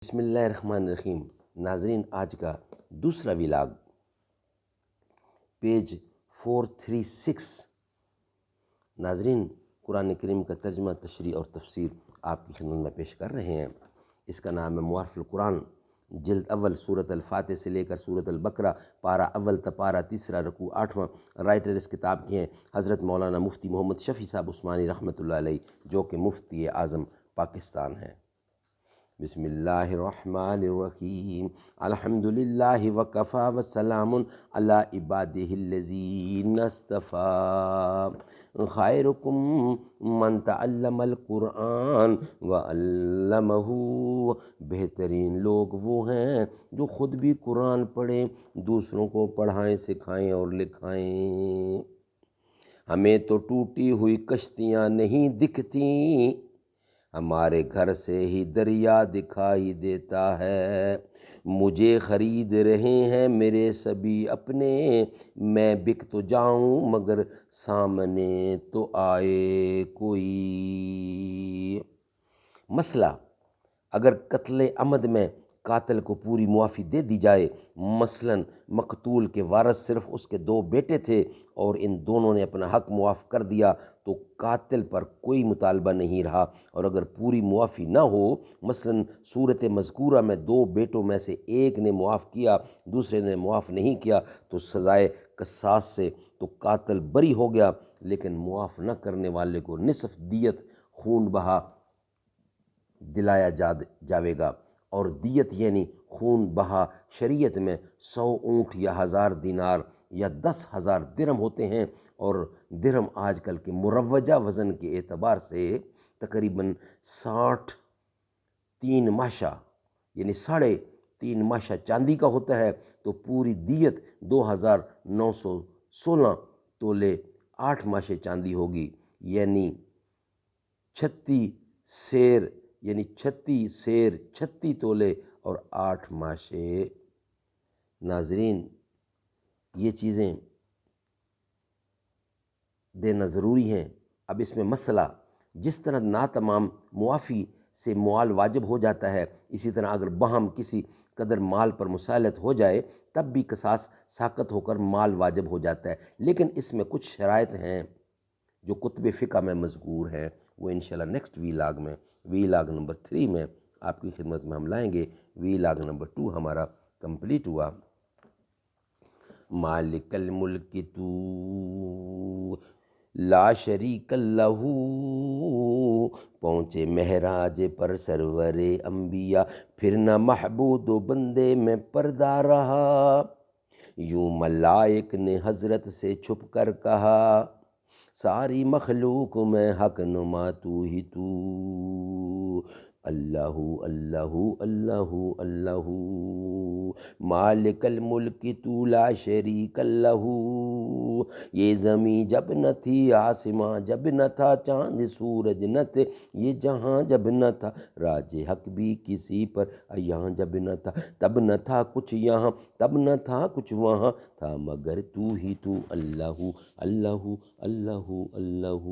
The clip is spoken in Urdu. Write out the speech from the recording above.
بسم اللہ الرحمن الرحیم۔ ناظرین، آج کا دوسرا ولاگ پیج 436۔ ناظرین، قرآن کریم کا ترجمہ، تشریح اور تفسیر آپ کی خدمت میں پیش کر رہے ہیں۔ اس کا نام ہے معارف القرآن، جلد اول، سورۃ الفاتح سے لے کر سورۃ البقرہ، پارہ اول تا پارہ تیسرا، رکوع 8واں۔ رائٹر اس کتاب کے ہیں حضرت مولانا مفتی محمد شفیع صاحب عثمانی رحمۃ اللہ علیہ، جو کہ مفتی اعظم پاکستان ہیں۔ بسم اللہ الرحمن الرحیم۔ الحمدللہ وکفی وسلام علی عبادہ الذین اصطفی، خیرکم من تعلم القرآن وعلمہ۔ بہترین لوگ وہ ہیں جو خود بھی قرآن پڑھیں، دوسروں کو پڑھائیں، سکھائیں اور لکھائیں۔ ہمیں تو ٹوٹی ہوئی کشتیاں نہیں دکھتیں، ہمارے گھر سے ہی دریا دکھائی دیتا ہے۔ مجھے خرید رہے ہیں میرے سبھی اپنے، میں بک تو جاؤں مگر سامنے تو آئے کوئی۔ مسئلہ: اگر قتل عمد میں قاتل کو پوری معافی دے دی جائے، مثلاً مقتول کے وارث صرف اس کے 2 بیٹے تھے اور ان دونوں نے اپنا حق معاف کر دیا، تو قاتل پر کوئی مطالبہ نہیں رہا۔ اور اگر پوری معافی نہ ہو، مثلاً صورت مذکورہ میں 2 بیٹوں میں سے ایک نے معاف کیا، دوسرے نے معاف نہیں کیا، تو سزائے قصاص سے تو قاتل بری ہو گیا، لیکن معاف نہ کرنے والے کو نصف دیت خون بہا دلایا جاوے گا۔ اور دیت یعنی خون بہا شریعت میں 100 اونٹ یا 1000 دینار یا 10,000 درہم ہوتے ہیں، اور درہم آج کل کے مروجہ وزن کے اعتبار سے تقریباً 3 ماشا یعنی 3.5 ماشا چاندی کا ہوتا ہے، تو پوری دیت 2916 تولے 8 ماشے چاندی ہوگی، یعنی 36 سیر، یعنی 36 سیر 36 تولے اور 8 ماشے۔ ناظرین، یہ چیزیں دینا ضروری ہیں۔ اب اس میں مسئلہ، جس طرح ناتمام معافی سے موال واجب ہو جاتا ہے، اسی طرح اگر باہم کسی قدر مال پر مسالت ہو جائے تب بھی قصاص ساقط ہو کر مال واجب ہو جاتا ہے، لیکن اس میں کچھ شرائط ہیں جو کتب فقہ میں مذکور ہیں، وہ انشاءاللہ نیکسٹ ویلاگ میں، ویلاگ نمبر 3 میں آپ کی خدمت میں ہم لائیں گے۔ ویلاگ نمبر 2 ہمارا کمپلیٹ ہوا۔ مالک الملک تو لا شریک لہ، پہنچے معراج پر سرور انبیاء، پھر نہ محبود و بندے میں پردہ رہا۔ یوں ملائک نے حضرت سے چھپ کر کہا، ساری مخلوق میں حق نما تو ہی تو۔ اللہ اللہ اللہ اللہ، مالک الملک تو لا شریک لہ۔ یہ زمین جب نہ تھی، آسماں جب نہ تھا، چاند سورج نہ تھے، یہ جہاں جب نہ تھا، راج حق بھی کسی پر عیاں جب نہ تھا، تب نہ تھا کچھ یہاں، تب نہ تھا کچھ وہاں، تھا مگر تو ہی تو۔ اللہ اللہ اللہ اللہ۔